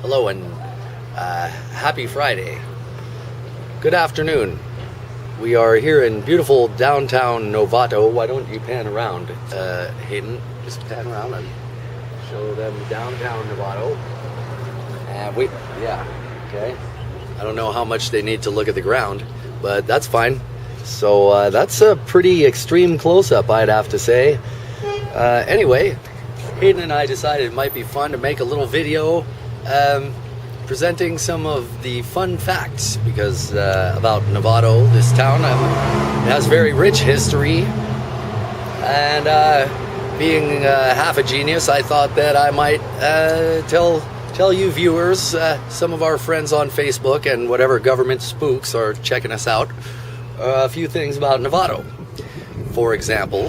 Hello and happy Friday. Good afternoon. We are here in beautiful downtown Novato. Why don't you pan around, Hayden? Just pan around and show them downtown Novato. And okay. I don't know how much they need to look at the ground, but that's fine. So that's a pretty extreme close-up, I'd have to say. Anyway, Hayden and I decided it might be fun to make a little video presenting some of the fun facts because about Novato, this town. It has very rich history, and being half a genius, I thought that I might tell you viewers, some of our friends on Facebook and whatever government spooks are checking us out, a few things about Novato. For example,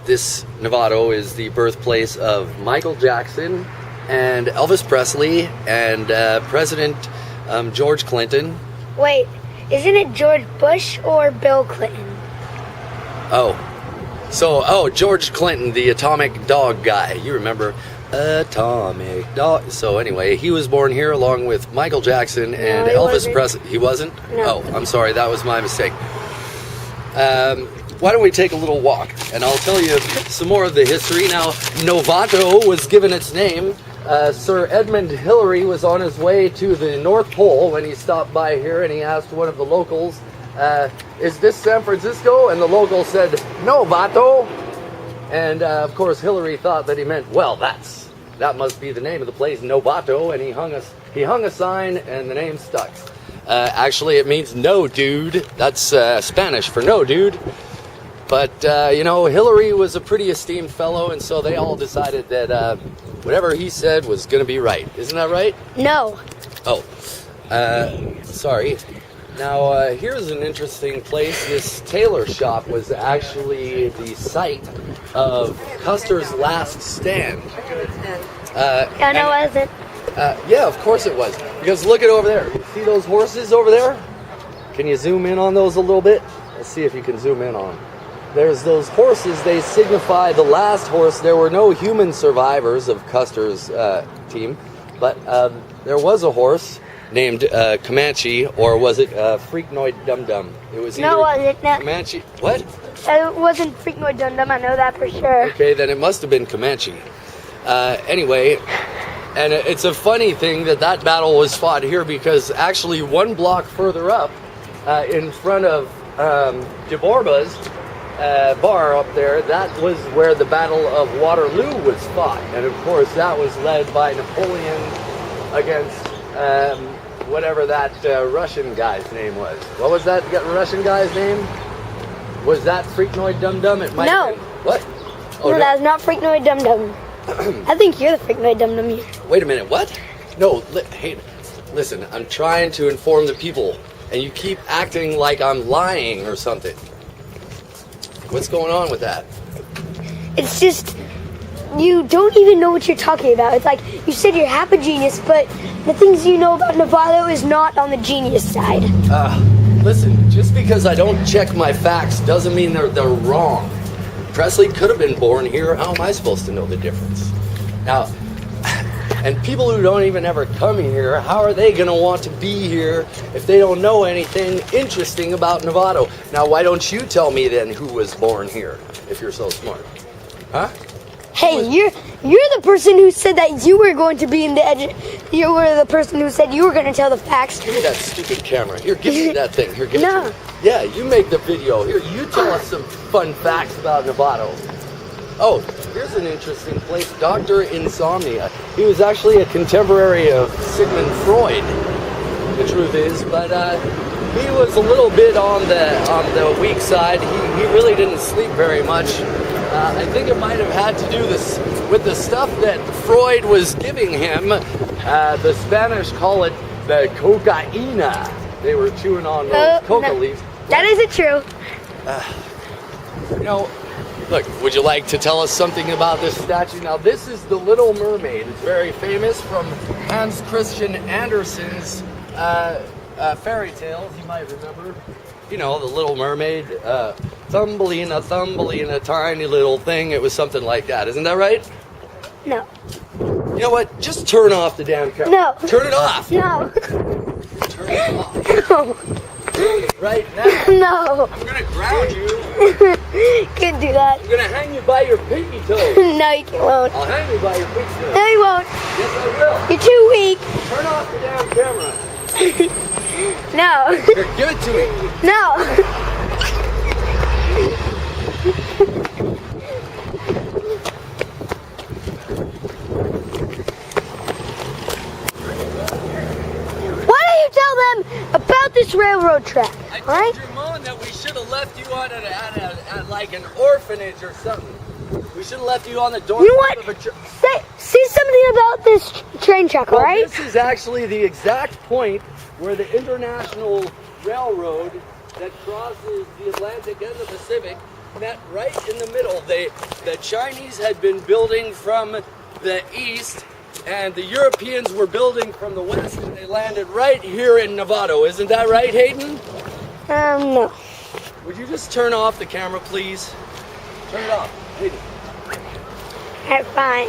this Novato is the birthplace of Michael Jackson and Elvis Presley and President George Clinton. Wait, isn't it George Bush or Bill Clinton? George Clinton, the atomic dog guy. You remember atomic dog. So anyway, he was born here along with Michael Jackson and Elvis Presley. He wasn't? No. Oh, I'm sorry, that was my mistake. Why don't we take a little walk and I'll tell you some more of the history. Now, Novato was given its name. Sir Edmund Hillary was on his way to the North Pole when he stopped by here, and he asked one of the locals, is this San Francisco? And the local said, Novato. And of course Hillary thought that he meant, well, that must be the name of the place, Novato, and he hung a sign and the name stuck. Actually it means no dude. That's Spanish for no dude. But, Hillary was a pretty esteemed fellow, and so they all decided that whatever he said was going to be right. Isn't that right? No. Oh, sorry. Now, here's an interesting place. This tailor shop was actually the site of Custer's last stand. No, it wasn't. Yeah, of course it was. Because look at over there. See those horses over there? Can you zoom in on those a little bit? Let's see if you can zoom in on them. There's those horses. They signify the last horse. There were no human survivors of Custer's team, but there was a horse named Comanche, or was it Freaknoid Dum Dum? It was either No, it wasn't. Comanche. What? It wasn't Freaknoid Dum Dum. I know that for sure. Okay, then it must have been Comanche. Anyway, and it's a funny thing that battle was fought here because actually one block further up, in front of DeBorba's bar up there, that was where the Battle of Waterloo was fought, and of course that was led by Napoleon against whatever that Russian guy's name was. What was that Russian guy's name? Was that Freaknoid Dum Dum? It might have been. What? Oh, no, that's not Freaknoid Dum Dum. I think you're the Freaknoid Dum Dum here. Wait a minute, what? No, hey, listen, I'm trying to inform the people, and you keep acting like I'm lying or something. What's going on with that? It's just, you don't even know what you're talking about. It's like, you said you're half a genius, but the things you know about Novato is not on the genius side. Listen, just because I don't check my facts doesn't mean they're wrong. Presley could have been born here. How am I supposed to know the difference? Now, and people who don't even ever come here, how are they going to want to be here if they don't know anything interesting about Novato? Now, why don't you tell me then who was born here, if you're so smart? Huh? Hey, you're the person who said that you were going to be in the you were the person who said you were going to tell the facts. Give me that stupid camera. Here, give me that thing. Here, give No. it to me. Yeah, you make the video. Here, you tell us some fun facts about Novato. Oh, here's an interesting place, Dr. Insomnia. He was actually a contemporary of Sigmund Freud, the truth is, but he was a little bit on the weak side. He really didn't sleep very much. I think it might have had to do this with the stuff that Freud was giving him. The Spanish call it the cocaina. They were chewing on those coca leaves. That isn't true. Look, would you like to tell us something about this statue? Now, this is the Little Mermaid. It's very famous from Hans Christian Andersen's fairy tales. You might remember, the Little Mermaid. Thumbelina, tiny little thing. It was something like that. Isn't that right? No. You know what? Just turn off the damn camera. No. Turn it off. No. Turn it off. No. Right now. No. I'm gonna ground you. Can't do that. I'm gonna hang you by your pinky toe. No, you won't. I'll hang you by your pinky toe. No, you won't. Yes, I will. You're too weak. Turn off the damn camera. No. Here, give it to me. No. Why don't you tell them about this railroad track? I All told right? your mom that we should have left you on at like an orphanage or something. We should have left you on the doorstep You know what? of a church. Say something about this train track, all Well, right? this is actually the exact point where the International Railroad that crosses the Atlantic and the Pacific met right in the middle. The Chinese had been building from the east, and the Europeans were building from the west, and they landed right here in Novato. Isn't that right, Hayden? No. Would you just turn off the camera, please? Turn it off, Hayden. All right, fine.